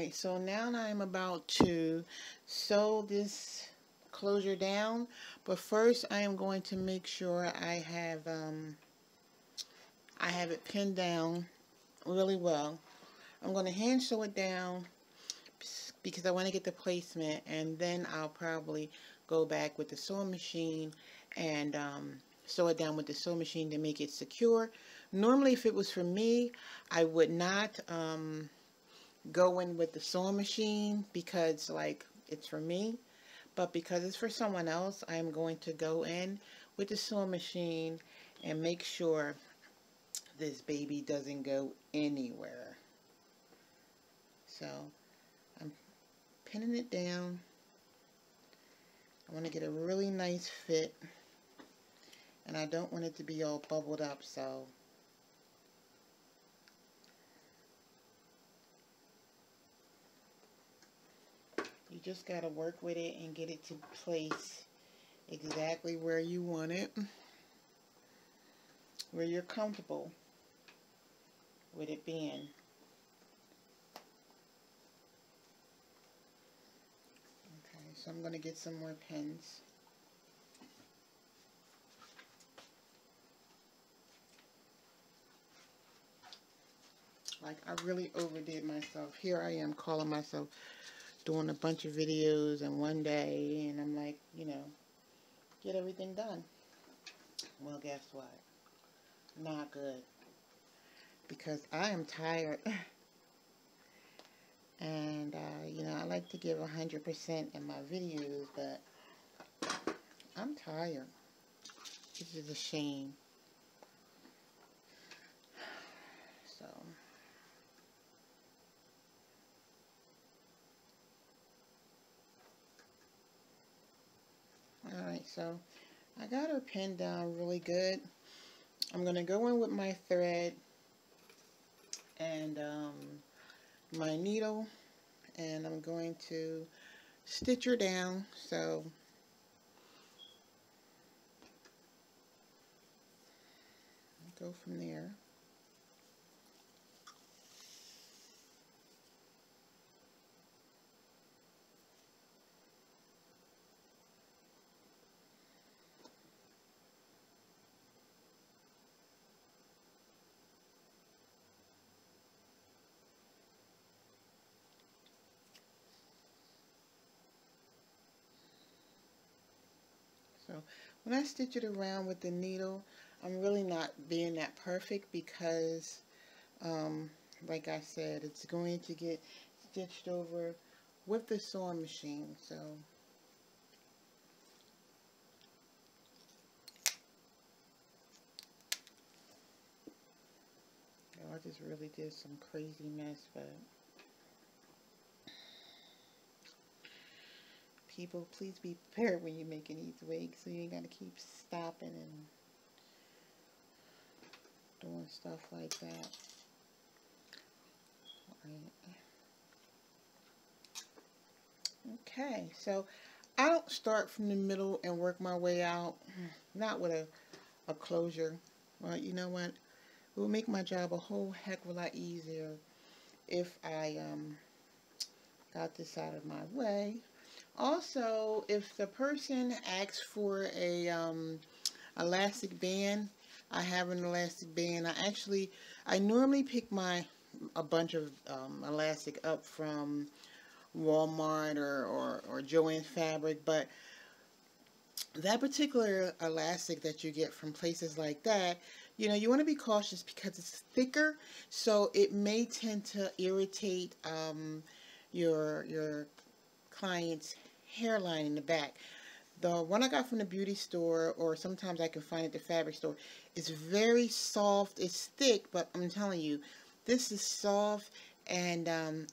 Alright, so now I'm about to sew this closure down, but first I am going to make sure I have it pinned down really well. I'm going to hand sew it down because I want to get the placement, and then I'll probably go back with the sewing machine and sew it down with the sewing machine to make it secure. Normally, if it was for me, I would not go in with the sewing machine because like it's for me, but because it's for someone else, I'm going to go in with the sewing machine and make sure this baby doesn't go anywhere. So I'm pinning it down. I want to get a really nice fit, and I don't want it to be all bubbled up, so you just got to work with it and get it to place exactly where you want it, where you're comfortable with it being. Okay, so I'm going to get some more pins. Like, I really overdid myself. Here I am calling myself doing a bunch of videos in one day, and I'm like, you know, get everything done. Well, guess what? Not good. Because I am tired. And, you know, I like to give 100% in my videos, but I'm tired. This is a shame. So, alright, so I got her pinned down really good. I'm going to go in with my thread and my needle, and I'm going to stitch her down. So go from there. So when I stitch it around with the needle, I'm really not being that perfect because, like I said, it's going to get stitched over with the sewing machine. So I just really did some crazy mess, but people, please be prepared when you're making these wigs, so you ain't got to keep stopping and doing stuff like that. Okay, so I don't start from the middle and work my way out, not with a closure. Well, you know what? It will make my job a whole heck of a lot easier if I got this out of my way. Also, if the person asks for a elastic band, I have an elastic band. I normally pick a bunch of elastic up from Walmart or Joann Fabric, but that particular elastic that you get from places like that, you know, you want to be cautious because it's thicker, so it may tend to irritate your client's hairline in the back. The one I got from the beauty store, or sometimes I can find it at the fabric store, is very soft. It's thick, but I'm telling you, this is soft, and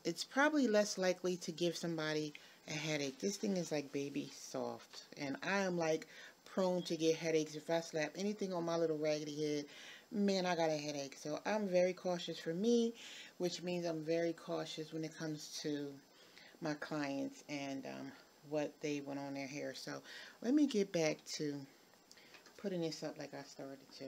it's probably less likely to give somebody a headache. This thing is like baby soft, and I am like prone to get headaches if I slap anything on my little raggedy head. Man, I got a headache. So I'm very cautious for me, which means I'm very cautious when it comes to my clients and what they want on their hair. So let me get back to putting this up like I started to.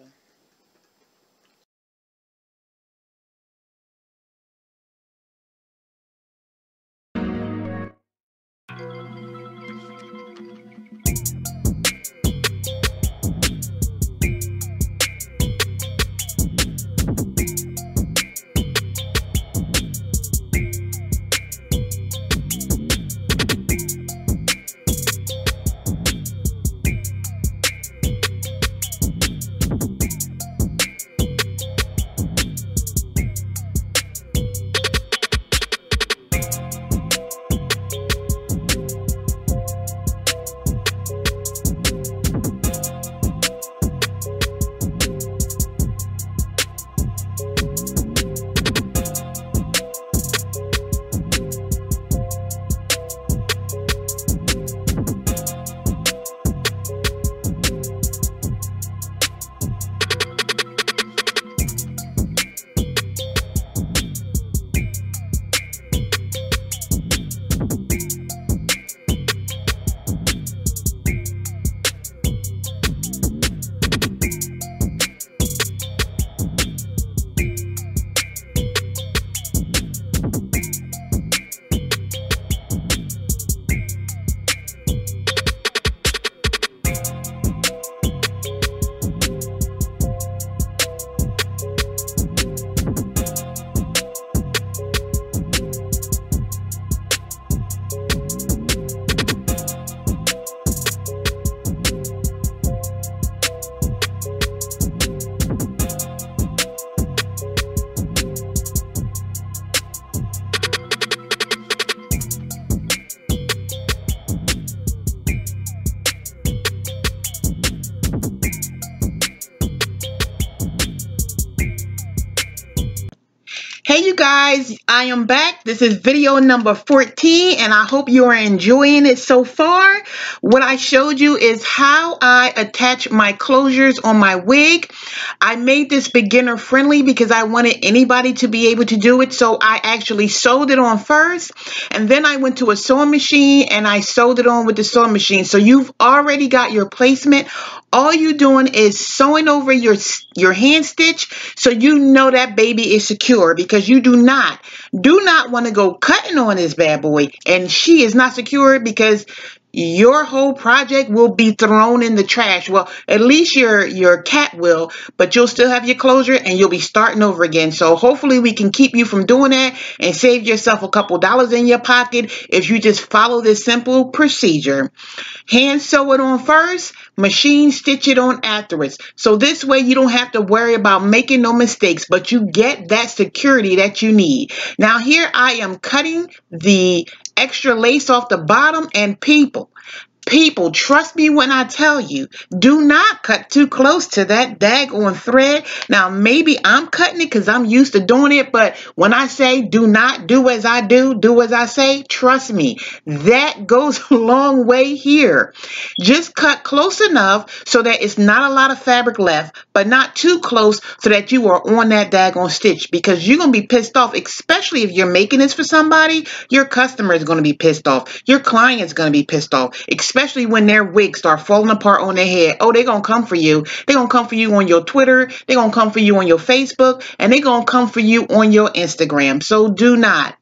Hey you guys, I am back. This is video number 14 and I hope you are enjoying it so far. What I showed you is how I attach my closures on my wig. I made this beginner friendly because I wanted anybody to be able to do it. So I actually sewed it on first and then I went to a sewing machine and I sewed it on with the sewing machine. So you've already got your placement. All you doing is sewing over your hand stitch so you know that baby is secure, because you do not want to go cutting on this bad boy and she is not secure, because your whole project will be thrown in the trash. Well, at least your cat will, but you'll still have your closure and you'll be starting over again. So hopefully we can keep you from doing that and save yourself a couple dollars in your pocket if you just follow this simple procedure. Hand sew it on first, machine stitch it on afterwards. So this way you don't have to worry about making no mistakes, but you get that security that you need. Now here I am cutting the extra lace off the bottom, and people, trust me when I tell you, do not cut too close to that daggone thread. Now, maybe I'm cutting it because I'm used to doing it, but when I say do not do as I do as I say, trust me, that goes a long way here. Just cut close enough so that it's not a lot of fabric left, but not too close so that you are on that daggone stitch, because you're going to be pissed off, especially if you're making this for somebody. Your customer is going to be pissed off. Your client's going to be pissed off, especially when their wigs start falling apart on their head. Oh, they're going to come for you. They're going to come for you on your Twitter. They're going to come for you on your Facebook. And they're going to come for you on your Instagram. So do not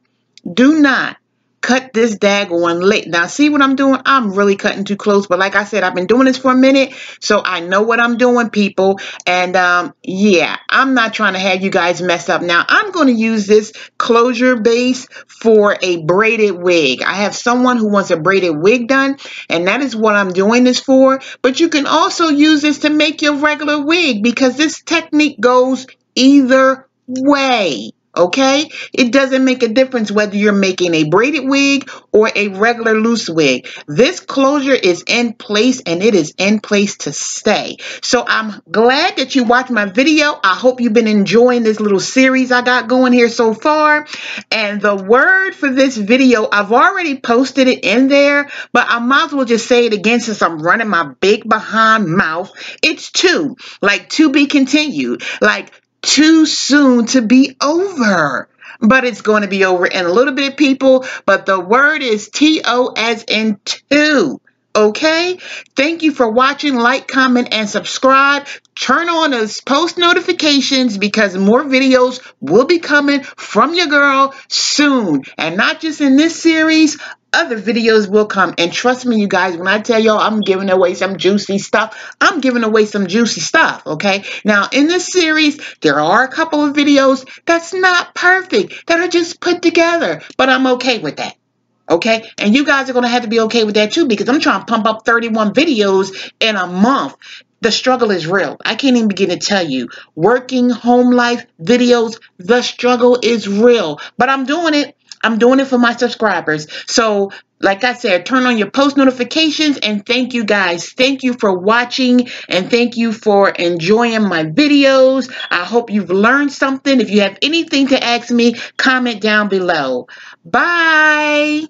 cut this daggone late. Now, see what I'm doing? I'm really cutting too close. But like I said, I've been doing this for a minute, so I know what I'm doing, people. And yeah, I'm not trying to have you guys mess up. Now, I'm going to use this closure base for a braided wig. I have someone who wants a braided wig done, and that is what I'm doing this for. But you can also use this to make your regular wig, because this technique goes either way. Okay, it doesn't make a difference whether you're making a braided wig or a regular loose wig. This closure is in place, and it is in place to stay. So I'm glad that you watched my video. I hope you've been enjoying this little series I got going here so far. And the word for this video, I've already posted it in there, but I might as well just say it again since I'm running my big behind mouth. It's to be continued, like too soon to be over. But it's going to be over in a little bit, people. But the word is T-O as in two. Okay? Thank you for watching. Like, comment, and subscribe. Turn on those post notifications, because more videos will be coming from your girl soon. And not just in this series, other videos will come. And trust me, you guys, when I tell y'all I'm giving away some juicy stuff, I'm giving away some juicy stuff, okay? Now, in this series, there are a couple of videos that's not perfect, that are just put together, but I'm okay with that. Okay, and you guys are going to have to be okay with that too, because I'm trying to pump up 31 videos in a month. The struggle is real. I can't even begin to tell you. Working home life videos, the struggle is real. But I'm doing it. I'm doing it for my subscribers. So, like I said, turn on your post notifications, and thank you guys. Thank you for watching, and thank you for enjoying my videos. I hope you've learned something. If you have anything to ask me, comment down below. Bye.